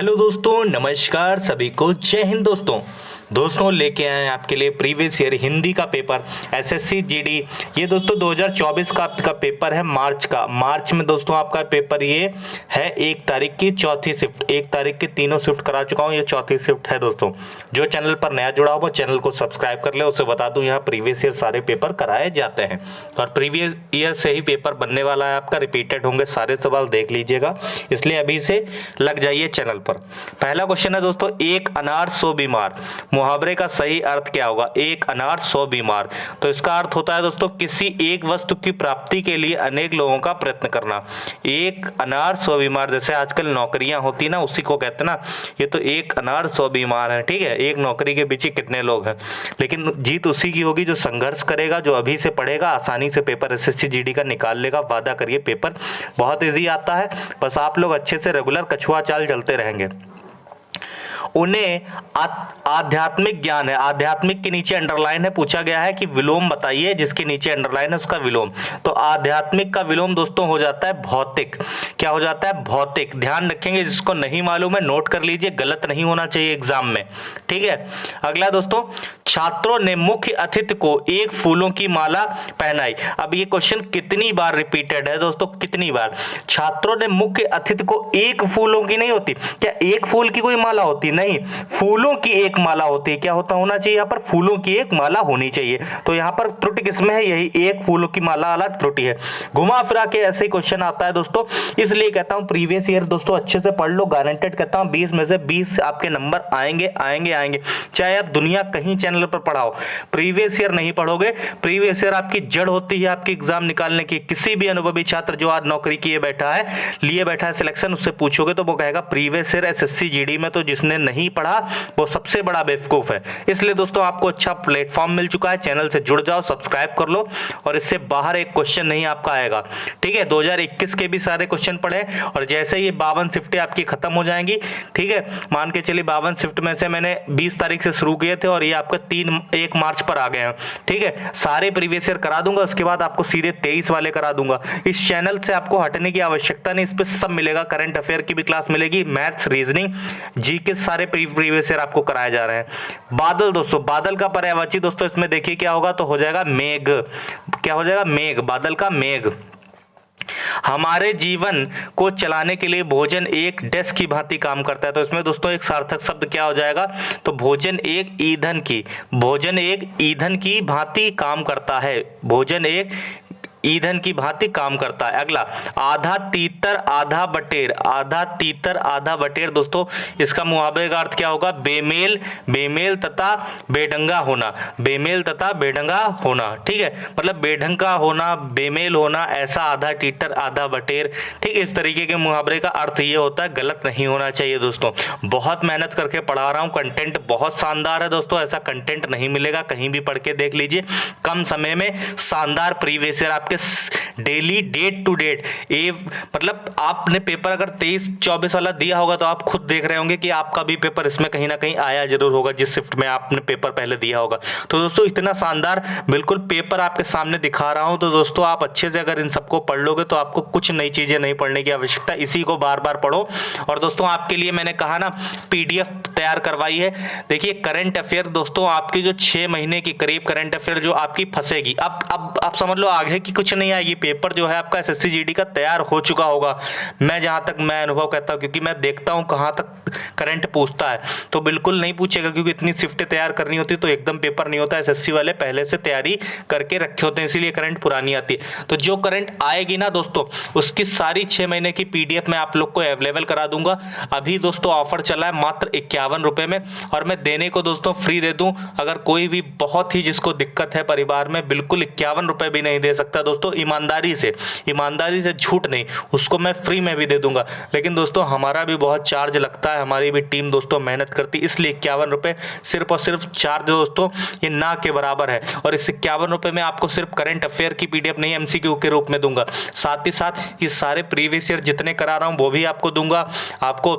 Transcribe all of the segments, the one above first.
Hello दोस्तों, नमस्कार सभी को। जय हिंद दोस्तों लेके आए हैं आपके लिए प्रीवियस ईयर हिंदी का पेपर एसएससी जीडी। ये दोस्तों 2024 का आपका पेपर है मार्च में दोस्तों आपका पेपर ये है 1 तारीख की चौथी शिफ्ट। 1 तारीख की तीनों शिफ्ट करा चुका हूँ, ये चौथी शिफ्ट है दोस्तों। जो चैनल पर नया जुड़ा हो चैनल को सब्सक्राइब कर ले। उसे बता दूं यहाँ प्रीवियस ईयर सारे पेपर कराए जाते हैं और प्रीवियस ईयर से ही पेपर बनने वाला है आपका। रिपीटेड होंगे सारे सवाल, देख लीजिएगा, इसलिए अभी से लग जाइए चैनल पर। पहला क्वेश्चन है दोस्तों, एक अनार 100 बीमार, मुहावरे का सही अर्थ क्या होगा? एक अनार 100 बीमार, तो इसका अर्थ होता है दोस्तों किसी एक वस्तु की प्राप्ति के लिए अनेक लोगों का प्रयत्न करना। एक अनार 100 बीमार, जैसे आजकल नौकरियां होती ना, उसी को कहते हैं ना। ये तो एक अनार 100 बीमार है, ठीक है। एक नौकरी के पीछे कितने लोग हैं, लेकिन जीत उसी की होगी जो संघर्ष करेगा, जो अभी से पढ़ेगा, आसानी से पेपर एसएससी जीडी का निकाल लेगा। वादा करिए पेपर बहुत ईजी आता है, बस आप लोग अच्छे से रेगुलर कछुआ चाल चलते रहेंगे। उन्हें आध्यात्मिक ज्ञान है, आध्यात्मिक के नीचे अंडरलाइन है, पूछा गया है कि विलोम बताइए, जिसके नीचे अंडरलाइन है उसका विलोम। तो आध्यात्मिक का विलोम दोस्तों हो जाता है भौतिक। क्या हो जाता है? भौतिक। ध्यान रखेंगे, जिसको नहीं मालूम है नोट कर लीजिए, गलत नहीं होना चाहिए एग्जाम में, ठीक है। अगला दोस्तों, छात्रों ने मुख्य अतिथि को एक फूलों की माला पहनाई। अब ये क्वेश्चन कितनी बार रिपीटेड है दोस्तों, कितनी बार? छात्रों ने मुख्य अतिथि को एक फूलों की नहीं होती, क्या एक फूल की कोई माला होती? नहीं, फूलों की एक माला होती है। क्या होना चाहिए यहाँ पर? फूलों की एक माला होनी चाहिए। तो यहाँ पर त्रुटि किसमें है? यही एक फूलों की माला वाला त्रुटि है। घुमा फिरा के ऐसे क्वेश्चन आता है दोस्तों, इसलिए कहता हूं प्रीवियस ईयर दोस्तों अच्छे से पढ़ लो। गारंटेड कहता हूं 20 में से 20 आपके नंबर आएंगे। चाहे आप दुनिया कहीं चैनल पर पढ़ाओ, प्रीवियस ईयर नहीं पढ़ोगे। प्रीवियस ईयर आपकी जड़ होती है आपके एग्जाम निकालने की। किसी भी अनुभवी छात्र जो आज नौकरी लिए बैठा है सिलेक्शन, उससे पूछोगे तो वो कहेगा प्रीवियस ईयर एसएससी जीडी में तो जिसने नहीं पढ़ा वो सबसे बड़ा बेवकूफ है। इसलिए दोस्तों आपको अच्छा प्लेटफॉर्म मिल चुका है, चैनल से जुड़ जाओ, सब्सक्राइब कर लो और इससे बाहर एक क्वेश्चन नहीं आपका आएगा, ठीक है। 2021 के भी सारे क्वेश्चन पढ़े और जैसे ये 52 शिफ्टें आपकी खत्म हो जाएंगी, ठीक है। मान के चलिए 52 शिफ्ट में से मैंने 20 तारीख से शुरू किए थे और ये आपका 1 मार्च पर आ गए हैं, ठीक है। सारे प्रीवियस ईयर करा दूंगा, उसके बाद आपको सीधे 23 वाले करा दूंगा। इस चैनल से आपको हटने की आवश्यकता नहीं, इस पे सब मिलेगा। करंट अफेयर की भी क्लास मिलेगी, मैथ्स, रीजनिंग, जीके सारे प्रीवियस ईयर आपको कराए जा रहे हैं। बादल दोस्तों, बादल का पर्यायवाची दोस्तों इसमें देखिए क्या होगा, तो हो जाएगा मेघ। क्या हो जाएगा? मेघ। बादल का मेघ। हमारे जीवन को चलाने के लिए भोजन एक डेस्क की भांति काम करता है। तो इसमें दोस्तों एक सार्थक शब्द क्या हो जाएगा, तो भोजन एक ईंधन की भांति काम करता है। भोजन एक ईंधन की भांति काम करता है। अगला, आधा तीतर आधा बटेर दोस्तों इसका मुहावरे का अर्थ क्या होगा? बेमेल तथा बेढंगा होना, ठीक है। मतलब बेढंग का होना, बेमेल होना, ऐसा आधा तीतर आधा बटेर, ठीक। इस तरीके के मुहावरे का अर्थ ये होता है, गलत नहीं होना चाहिए दोस्तों। बहुत मेहनत करके पढ़ा रहा हूँ, कंटेंट बहुत शानदार है दोस्तों, ऐसा कंटेंट नहीं मिलेगा, कहीं भी पढ़ के देख लीजिए। कम समय में शानदार previous year daily date to date. ये मतलब आपने पेपर अगर 23-24 वाला दिया होगा तो आप खुद देख रहे होंगे कि आपका भी पेपर इसमें कहीं ना कहीं आया जरूर होगा, जिस शिफ्ट में आपने पेपर पहले दिया होगा। तो दोस्तों इतना शानदार बिल्कुल पेपर आपके सामने दिखा रहा हूं, तो दोस्तों आप अच्छे से अगर इन सबको पढ़ लोगे तो आपको कुछ नई चीजें नहीं पढ़ने की आवश्यकता, इसी को बार बार पढ़ो। और दोस्तों आपके लिए मैंने कहा ना पीडीएफ तैयार करवाई है। देखिए करंट अफेयर दोस्तों आपकी जो 6 महीने की करीब करंट अफेयर जो आपकी फंसेगी, अब आप समझ लो आगे की कुछ नहीं आएगी। पेपर जो है आपका एसएससी जीडी का तैयार हो चुका होगा, जहां तक मैं अनुभव कहता हूं, क्योंकि मैं देखता हूं कहां तक करंट पूछता है, तो बिल्कुल नहीं पूछेगा, क्योंकि इतनी शिफ्टें तैयार करनी होती तो एकदम पेपर नहीं होता। एसएससी वाले पहले से तैयारी करके रखे होते हैं, इसीलिए करंट पुरानी आती है। तो जो करंट आएगी ना दोस्तों, उसकी सारी 6 महीने की पीडीएफ मैं आप लोग को अवेलेबल करा दूंगा। अभी दोस्तों ऑफर चला है मात्र 51 रुपए में, और मैं देने को दोस्तों फ्री दे दूं। अगर कोई भी बहुत ही जिसको दिक्कत है परिवार में, बिल्कुल 51 रुपए भी नहीं दे सकता दोस्तों, ईमानदारी से झूठ नहीं, उसको मैं फ्री में भी दे दूंगा। लेकिन दोस्तों हमारा भी बहुत चार्ज लगता है, हमारी भी टीम दोस्तों मेहनत करती, इसलिए 51 रुपए सिर्फ और सिर्फ चार्ज दोस्तों ये ना के बराबर है। और इस 51 रुपए में आपको सिर्फ करंट अफेयर की पीडीएफ नहीं, एमसीक्यू के रूप में दूंगा, साथ ही साथ ये सारे प्रीवियस ईयर जितने करा रहा हूं वो भी आपको दूंगा। आपको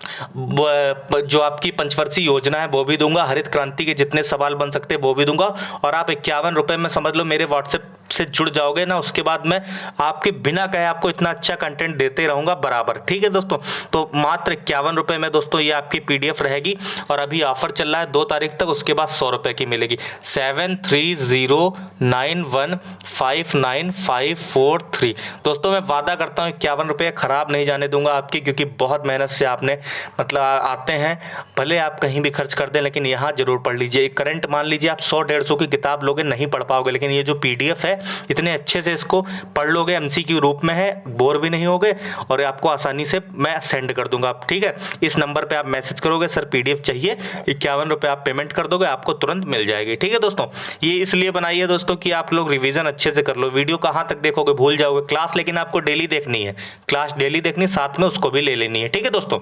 जो आपकी पंचवर्षीय योजना है वो भी दूंगा, हरित क्रांति के जितने सवाल बन सकते हैं वो भी दूंगा। और आप 51 रुपये में समझ लो मेरे व्हाट्सएप से जुड़ जाओगे ना, उसके बाद मैं आपके बिना कहे आपको इतना अच्छा कंटेंट देते रहूंगा बराबर। ठीक है दोस्तों, तो मात्र 51 रुपये में दोस्तों ये आपकी PDF रहेगी। और अभी ऑफर चल रहा है 2 तारीख तक, उसके बाद 100 रुपये की मिलेगी। 7309159543। दोस्तों मैं वादा करता हूँ 51 रुपये खराब नहीं जाने दूंगा आपकी, क्योंकि बहुत मेहनत से आपने मतलब आते हैं। भले आप कहीं भी खर्च कर दें लेकिन यहाँ जरूर पढ़ लीजिए। करंट मान लीजिए आप 100-150 की किताब लोगे नहीं पढ़ पाओगे, लेकिन ये जो PDF है इतने अच्छे से इसको पढ़ लोगे, MCQ रूप में है, बोर भी नहीं होगे और आपको आसानी से मैं सेंड कर दूंगा। ठीक है, इस नंबर पे आप मैसेज करोगे सर PDF चाहिए, 51 रुपये आप पेमेंट कर दोगे, आपको तुरंत मिल जाएगी। ठीक है दोस्तों, ये इसलिए बनाई है दोस्तों कि आप लोग रिवीजन अच्छे से कर लो। वीडियो कहाँ तक देखोगे, भूल जाओगे। क्लास लेकिन आपको डेली देखनी है, क्लास डेली देखनी, साथ में उसको भी ले लेनी है। ठीक है दोस्तों,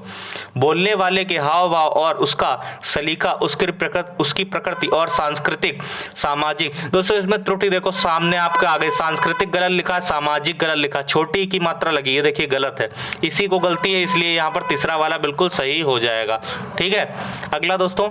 बोलने वाले के हाव भाव और उसका सलीका, उसकी प्रकृति और सांस्कृतिक सामाजिक। दोस्तों इसमें त्रुटि देखो, सामने आपके आगे सांस्कृतिक गलत लिखा है, सामाजिक गलत लिखा, छोटी की मात्रा लगी है, देखिए गलत है, इसी को गलती है, इसलिए यहाँ पर तीसरा वाला बिल्कुल सही हो जाएगा। ठीक है, अगला दोस्तों,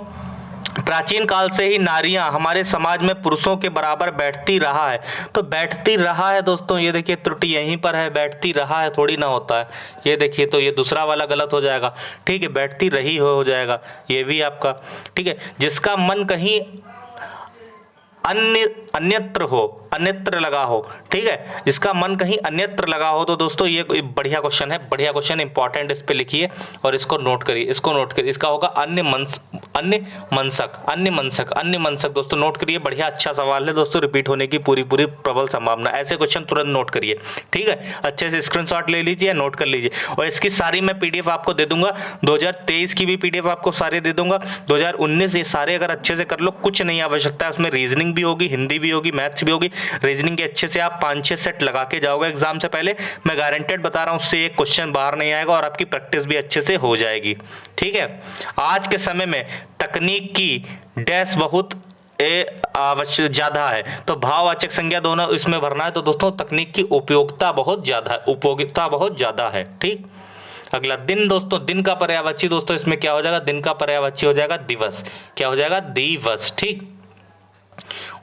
प्राचीन काल से ही नारियां हमारे समाज में पुरुषों के बराबर बैठती रहा है। तो बैठती रहा है दोस्तों, ये देखिए त्रुटि यहीं पर है, बैठती रहा है थोड़ी ना होता है, ये देखिए, तो ये दूसरा वाला गलत हो जाएगा। ठीक है, बैठती रही हो जाएगा ये भी आपका। ठीक है, जिसका मन कहीं अन्यत्र हो, अन्यत्र लगा हो। ठीक है, जिसका मन कहीं अन्यत्र लगा हो, तो दोस्तों ये बढ़िया क्वेश्चन है, बढ़िया क्वेश्चन, इंपॉर्टेंट, इस पे लिखिए और इसको नोट करिए, इसको नोट करिए। इसका होगा अन्य मनसक। दोस्तों नोट करिए, बढ़िया अच्छा सवाल है दोस्तों, रिपीट होने की पूरी प्रबल संभावना। ऐसे क्वेश्चन तुरंत नोट करिए। ठीक है, अच्छे से स्क्रीनशॉट ले लीजिए, नोट कर लीजिए, और इसकी सारी मैं PDF आपको दे दूंगा। 2023 की भी PDF आपको सारे दे दूंगा, 2019 ये सारे अगर अच्छे से कर लो, कुछ नहीं आवश्यकता है उसमें, रीजनिंग भी होगी, हिंदी भी होगी, मैथ्स भी होगी। रीजनिंग के अच्छे से आप 5-6 सेट लगा के जाओगे एग्जाम से पहले, मैं गारंटेड बता रहा हूं, उससे एक क्वेश्चन बाहर नहीं आएगा और आपकी प्रैक्टिस भी अच्छे से हो जाएगी। ठीक है, आज के समय में तकनीक की डैश बहुत आवश्यक ज्यादा है, तो भाववाचक संज्ञा दोनों इसमें भरना है। तो दोस्तों तकनीक की उपयोगिता बहुत ज्यादा है। ठीक, अगला दिन दोस्तों, दिन का पर्यायवाची दोस्तों इसमें क्या हो जाएगा, दिन का पर्यायवाची हो जाएगा दिवस, क्या हो जाएगा, दिवस। ठीक,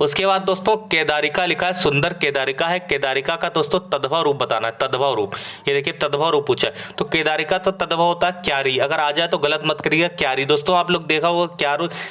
उसके बाद दोस्तों केदारिका लिखा है, सुंदर केदारिका है, केदारिका का दोस्तों तद्भव रूप बताना है, तद्भव रूप, ये देखिए तद्भव रूप पूछा है, तो केदारिका तो तद्भव होता है क्यारी, अगर आ जाए तो गलत मत करिएगा, क्यारी। दोस्तों आप लोग देखा होगा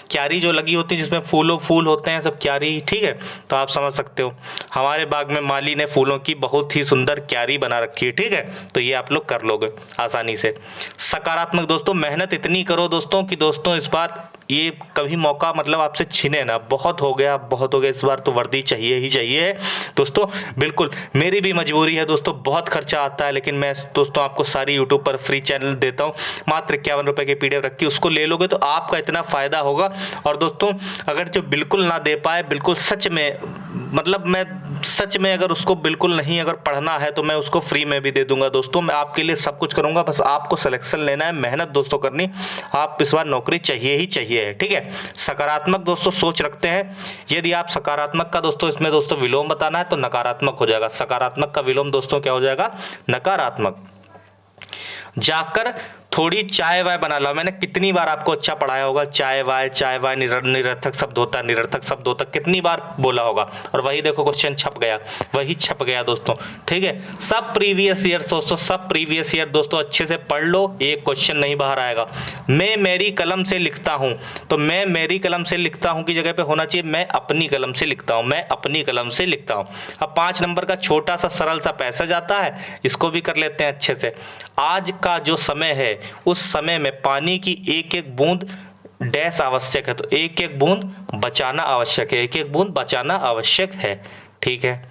क्यारी जो लगी होती है जिसमें फूल होते हैं सब, क्यारी। ठीक है, तो आप समझ सकते हो, हमारे बाग में माली ने फूलों की बहुत ही सुंदर क्यारी बना रखी है। ठीक है, तो ये आप लोग कर लोगे आसानी से। सकारात्मक दोस्तों, मेहनत इतनी करो दोस्तों कि दोस्तों इस बार ये कभी मौका मतलब आपसे छिने ना, बहुत हो गया इस बार तो वर्दी चाहिए ही चाहिए दोस्तों। बिल्कुल मेरी भी मजबूरी है दोस्तों, बहुत खर्चा आता है, लेकिन मैं दोस्तों आपको सारी यूट्यूब पर फ्री चैनल देता हूँ, मात्र 51 रुपये की PDF रखी, उसको ले लोगे तो आपका इतना फायदा होगा। और दोस्तों अगर जो बिल्कुल ना दे पाए, बिल्कुल सच में मतलब मैं सच में अगर उसको बिल्कुल नहीं अगर पढ़ना है तो मैं उसको फ्री में भी दे दूंगा दोस्तों, मैं आपके लिए सब कुछ करूंगा, बस आपको सिलेक्शन लेना है, मेहनत दोस्तों करनी, आप इस बार नौकरी चाहिए ही चाहिए है। ठीक है, सकारात्मक दोस्तों सोच रखते हैं, यदि आप सकारात्मक का दोस्तों इसमें दोस्तों विलोम बताना है तो नकारात्मक हो जाएगा, सकारात्मक का विलोम दोस्तों क्या हो जाएगा, नकारात्मक। जाकर थोड़ी चाय वाय बना लो, मैंने कितनी बार आपको अच्छा पढ़ाया होगा, चाय वाय निरर्थक शब्द होता है, निरर्थक शब्द होता, कितनी बार बोला होगा, और वही देखो क्वेश्चन छप गया दोस्तों। ठीक है, सब प्रीवियस ईयर दोस्तों, सब प्रीवियस ईयर दोस्तों अच्छे से पढ़ लो, एक क्वेश्चन नहीं बाहर आएगा। मैं मेरी कलम से लिखता हूं, तो मैं मेरी कलम से लिखता हूं की जगह पे होना चाहिए मैं अपनी कलम से लिखता हूं, मैं अपनी कलम से लिखता हूं। अब 5 नंबर का छोटा सा सरल सा पैसेज आता है, इसको भी कर लेते हैं अच्छे से। आज का जो समय है उस समय में पानी की एक एक बूंद डैश आवश्यक है, तो एक एक बूंद बचाना आवश्यक है, एक एक बूंद बचाना आवश्यक है। ठीक है,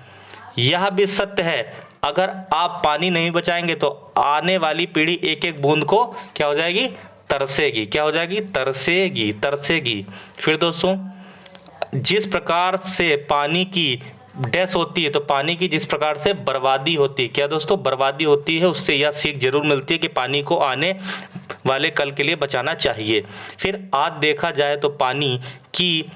यह भी सत्य है, अगर आप पानी नहीं बचाएंगे तो आने वाली पीढ़ी एक एक बूंद को क्या हो जाएगी, तरसेगी, क्या हो जाएगी, तरसेगी। फिर दोस्तों जिस प्रकार से पानी की डैश होती है, तो पानी की जिस प्रकार से बर्बादी होती है, क्या दोस्तों बर्बादी होती है, उससे यह सीख जरूर मिलती है कि पानी को आने वाले कल के लिए बचाना चाहिए। फिर आज देखा जाए तो पानी की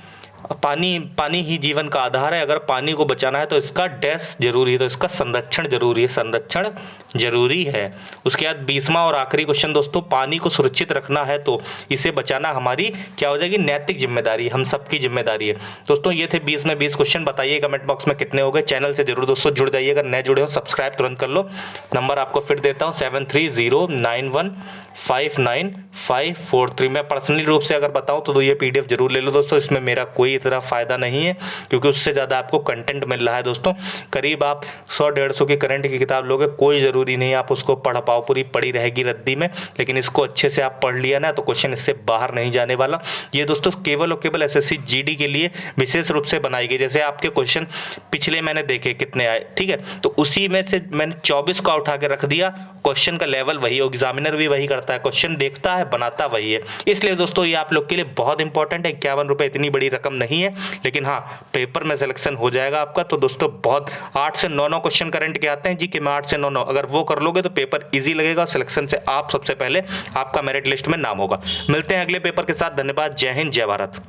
पानी ही जीवन का आधार है। अगर पानी को बचाना है तो इसका डैश जरूरी है, तो इसका संरक्षण जरूरी है, संरक्षण जरूरी है। उसके बाद 20वां और आखिरी क्वेश्चन दोस्तों, पानी को सुरक्षित रखना है तो इसे बचाना हमारी क्या हो जाएगी, नैतिक जिम्मेदारी, हम सबकी जिम्मेदारी है। दोस्तों ये थे 20 में 20 क्वेश्चन। बताइए कमेंट बॉक्स में कितने हो गए। चैनल से जरूर दोस्तों जुड़ जाइए, अगर नए जुड़े हो सब्सक्राइब तुरंत कर लो। नंबर आपको फिर देता हूँ 7309159543। मैं पर्सनली रूप से अगर बताऊं तो ये PDF जरूर ले लो दोस्तों, इसमें मेरा कोई इतना फायदा नहीं है, क्योंकि उससे ज़्यादा आपको कंटेंट मिल रहा है दोस्तों। करीब आप 100-150 की करंट की किताब लोगे, कोई ज़रूरी नहीं आप उसको पढ़ पाओ, पूरी पड़ी रहेगी रद्दी में, लेकिन इसको अच्छे से आप पढ़ लिया ना तो क्वेश्चन इससे बाहर नहीं जाने वाला। ये दोस्तों केवल और केवल SSC GD के लिए विशेष रूप से बनाई गई। जैसे आपके क्वेश्चन पिछले मैंने देखे कितने आए, ठीक है, तो उसी में से मैंने 24 का उठा के रख दिया। क्वेश्चन का लेवल वही, एग्जामिनर भी वही करता है, क्वेश्चन देखता है बनाता वही है। इसलिए दोस्तों ये आप लोग के लिए बहुत इंपॉर्टेंट है। 51 रुपये इतनी बड़ी रकम नहीं है, लेकिन हाँ पेपर में सिलेक्शन हो जाएगा आपका। तो दोस्तों बहुत 8 से 9 क्वेश्चन करंट के आते हैं जी कि मैं 8 से 9 अगर वो कर लोगे तो पेपर ईजी लगेगा, सिलेक्शन से आप सबसे पहले आपका मेरिट लिस्ट में नाम होगा। मिलते हैं अगले पेपर के साथ। धन्यवाद। जय हिंद, जय भारत।